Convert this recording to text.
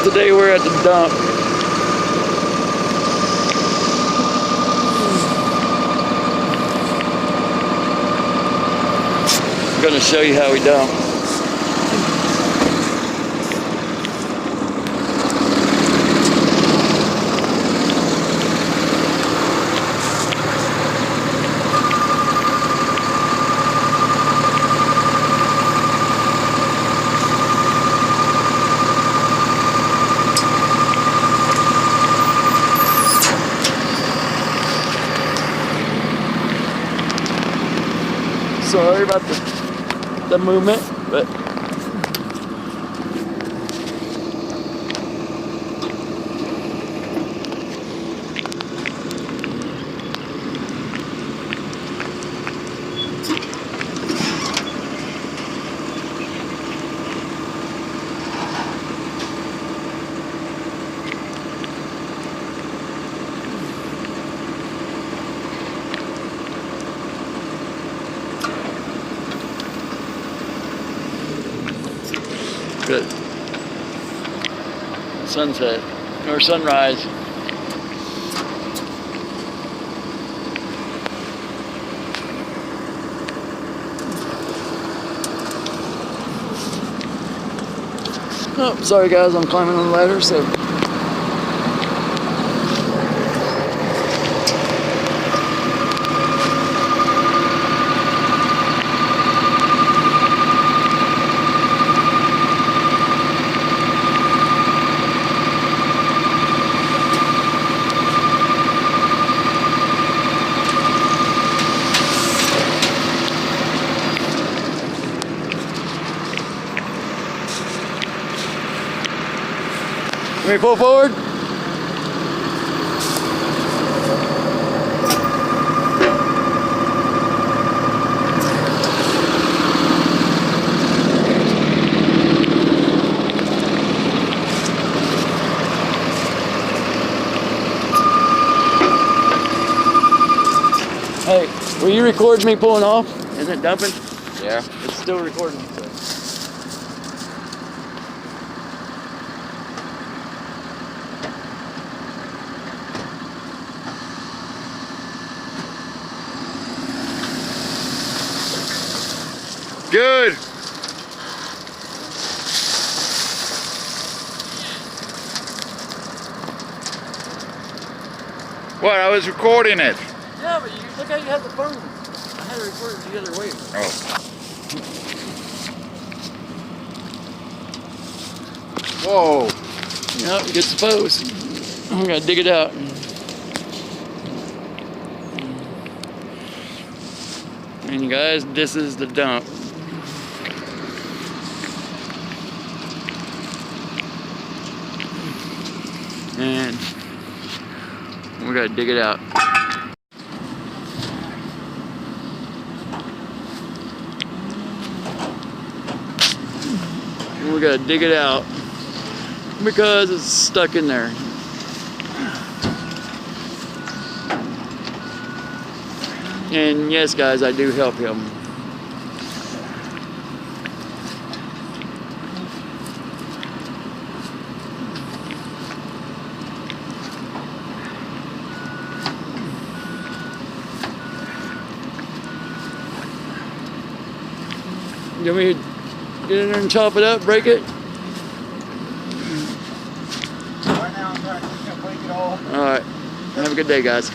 Today we're at the dump. I'm gonna show you how we dump. Sorry about the movement, but good. Sunset or sunrise. Oh, sorry guys, I'm climbing on the ladder, so. Let me pull forward. Hey, will you record me pulling off? Isn't it dumping? Yeah. It's still recording. So. Good. What? I was recording it. Yeah, but you look how you have the phone. I had to record it the other way. Oh. Whoa. Yep, gets the post. I'm gonna dig it out. And you guys, this is the dump. And we gotta dig it out. And we gotta dig it out because it's stuck in there. And yes, guys, I do help him. You want me to get in there and chop it up, break it? Right now I'm trying to break it all. All right. Have a good day, guys.